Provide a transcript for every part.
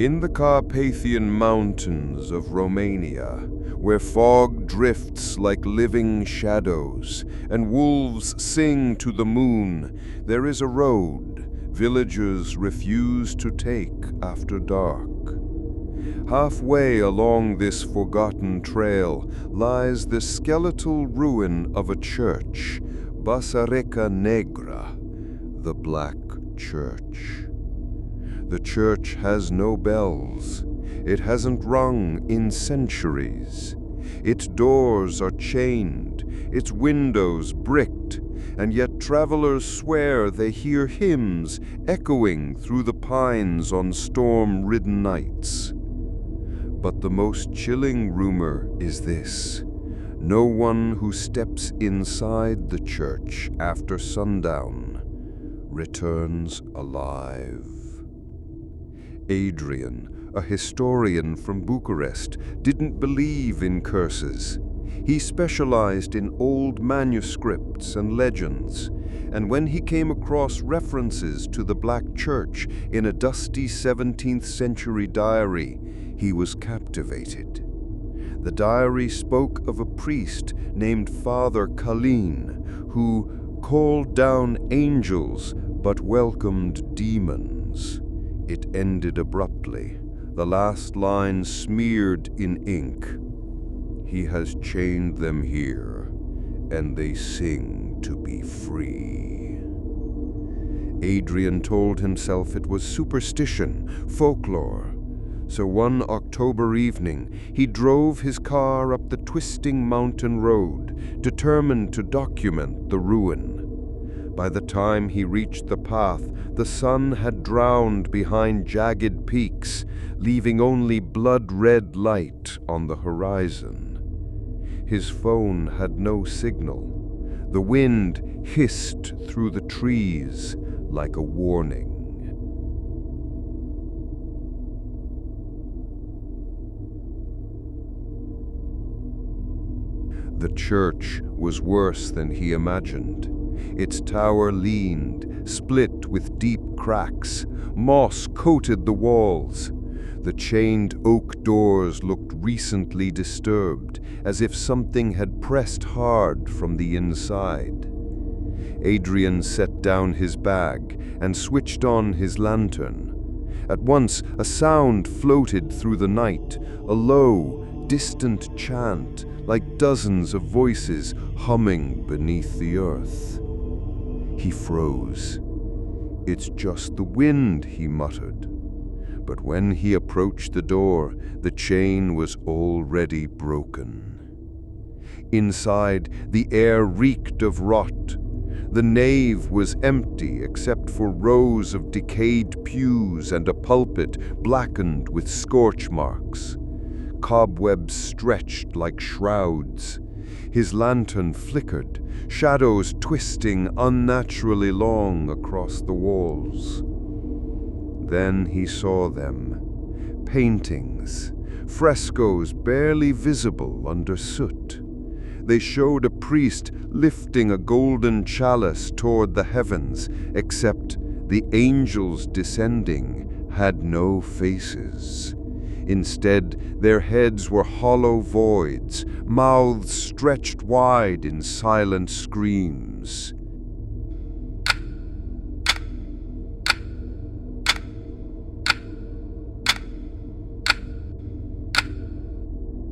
In the Carpathian Mountains of Romania, where fog drifts like living shadows and wolves sing to the moon, there is a road villagers refuse to take after dark. Halfway along this forgotten trail lies the skeletal ruin of a church, Basilica Negra, the Black Church. The church has no bells. It hasn't rung in centuries. Its doors are chained, its windows bricked, and yet travelers swear they hear hymns echoing through the pines on storm-ridden nights. But the most chilling rumor is this: no one who steps inside the church after sundown returns alive. Adrian, a historian from Bucharest, didn't believe in curses. He specialized in old manuscripts and legends, and when he came across references to the Black Church in a dusty 17th century diary, he was captivated. The diary spoke of a priest named Father Kalin, who called down angels but welcomed demons. It ended abruptly, the last line smeared in ink. He has chained them here, and they sing to be free. Adrian told himself it was superstition, folklore. So one October evening, he drove his car up the twisting mountain road, determined to document the ruin. By the time he reached the path, the sun had drowned behind jagged peaks, leaving only blood-red light on the horizon. His phone had no signal. The wind hissed through the trees like a warning. The church was worse than he imagined. Its tower leaned, split with deep cracks. Moss coated the walls. The chained oak doors looked recently disturbed, as if something had pressed hard from the inside. Adrian set down his bag and switched on his lantern. At once, a sound floated through the night, a low, distant chant, like dozens of voices humming beneath the earth. He froze. "It's just the wind," he muttered. But when he approached the door, the chain was already broken. Inside, the air reeked of rot. The nave was empty except for rows of decayed pews and a pulpit blackened with scorch marks. Cobwebs stretched like shrouds. His lantern flickered, shadows twisting unnaturally long across the walls. Then he saw them. Paintings, frescoes barely visible under soot. They showed a priest lifting a golden chalice toward the heavens, except the angels descending had no faces. Instead, their heads were hollow voids, mouths stretched wide in silent screams.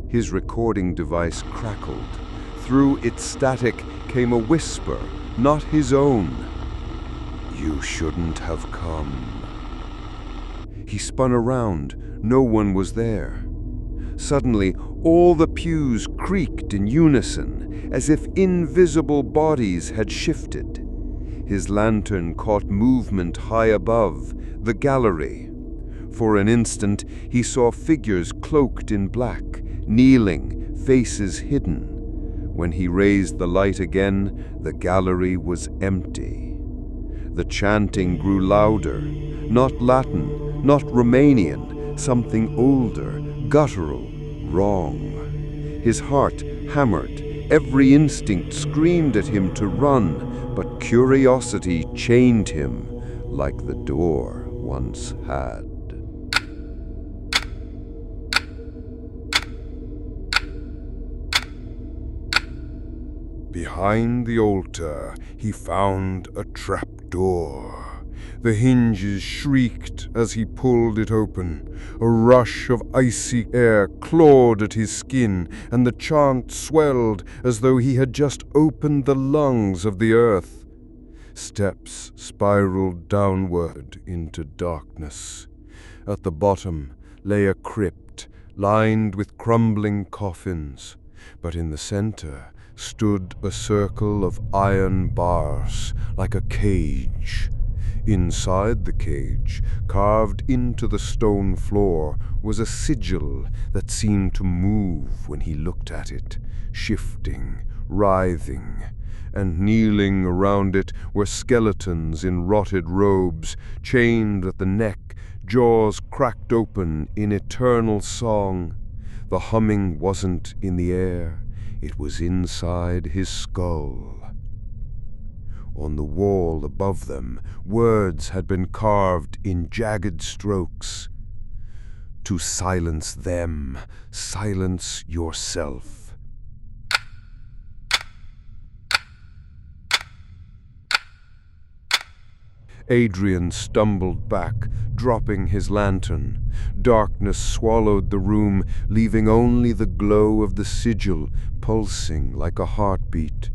His recording device crackled. Through its static came a whisper, not his own. "You shouldn't have come." He spun around. No one was there. Suddenly, all the pews creaked in unison, as if invisible bodies had shifted. His lantern caught movement high above, the gallery. For an instant, he saw figures cloaked in black, kneeling, faces hidden. When he raised the light again, the gallery was empty. The chanting grew louder, not Latin, not Romanian, something older, guttural, wrong. His heart hammered, every instinct screamed at him to run, but curiosity chained him like the door once had. Behind the altar, he found a trapdoor. The hinges shrieked as he pulled it open. A rush of icy air clawed at his skin, and the chant swelled as though he had just opened the lungs of the earth. Steps spiraled downward into darkness. At the bottom lay a crypt lined with crumbling coffins, but in the center stood a circle of iron bars like a cage. Inside the cage, carved into the stone floor, was a sigil that seemed to move when he looked at it, shifting, writhing. And kneeling around it were skeletons in rotted robes, chained at the neck, jaws cracked open in eternal song. The humming wasn't in the air, it was inside his skull. On the wall above them, words had been carved in jagged strokes. To silence them, silence yourself. Adrian stumbled back, dropping his lantern. Darkness swallowed the room, leaving only the glow of the sigil pulsing like a heartbeat.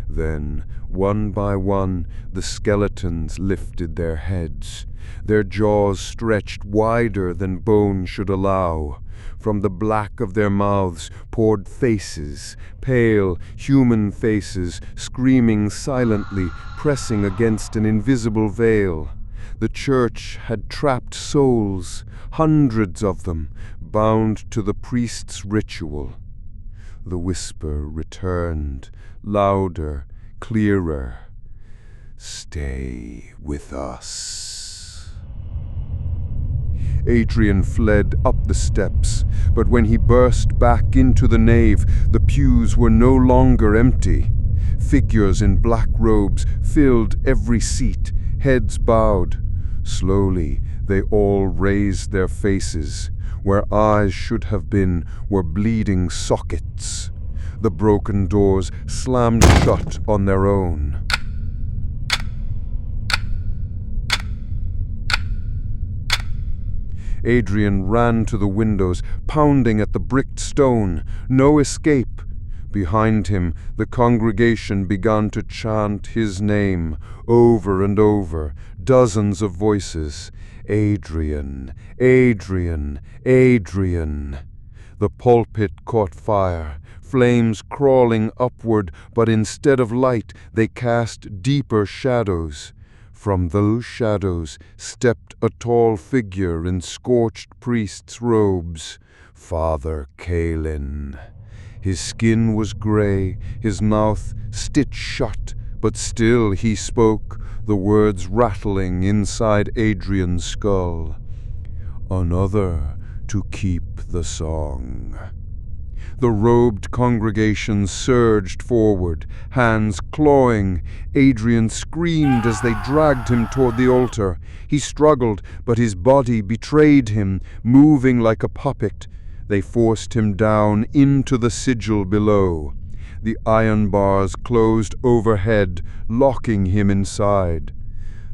Then, one by one, the skeletons lifted their heads. Their jaws stretched wider than bone should allow. From the black of their mouths poured faces, pale, human faces, screaming silently, pressing against an invisible veil. The church had trapped souls, hundreds of them, bound to the priest's ritual. The whisper returned, louder, clearer. "Stay with us." Adrian fled up the steps, but when he burst back into the nave, the pews were no longer empty. Figures in black robes filled every seat, heads bowed. Slowly, they all raised their faces. Where eyes should have been were bleeding sockets. The broken doors slammed shut on their own. Adrian ran to the windows, pounding at the bricked stone. No escape. Behind him, the congregation began to chant his name over and over, dozens of voices. Adrian, Adrian, Adrian. The pulpit caught fire, flames crawling upward, but instead of light, they cast deeper shadows. From those shadows stepped a tall figure in scorched priest's robes, Father Kalin. His skin was gray, his mouth stitched shut, but still he spoke, the words rattling inside Adrian's skull. Another to keep the song. The robed congregation surged forward, hands clawing. Adrian screamed as they dragged him toward the altar. He struggled, but his body betrayed him, moving like a puppet. They forced him down into the sigil below. The iron bars closed overhead, locking him inside.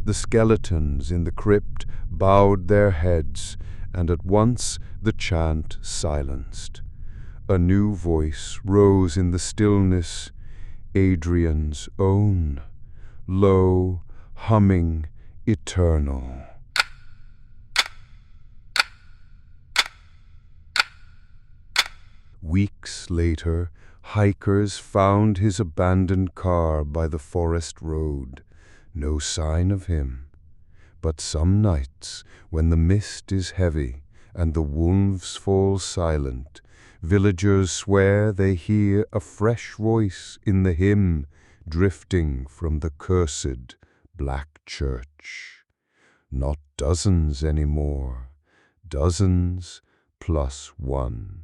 The skeletons in the crypt bowed their heads, and at once the chant silenced. A new voice rose in the stillness, Adrian's own, low, humming, eternal. Weeks later, hikers found his abandoned car by the forest road. No sign of him. But some nights, when the mist is heavy and the wolves fall silent, villagers swear they hear a fresh voice in the hymn drifting from the cursed black church. Not dozens anymore, dozens plus one.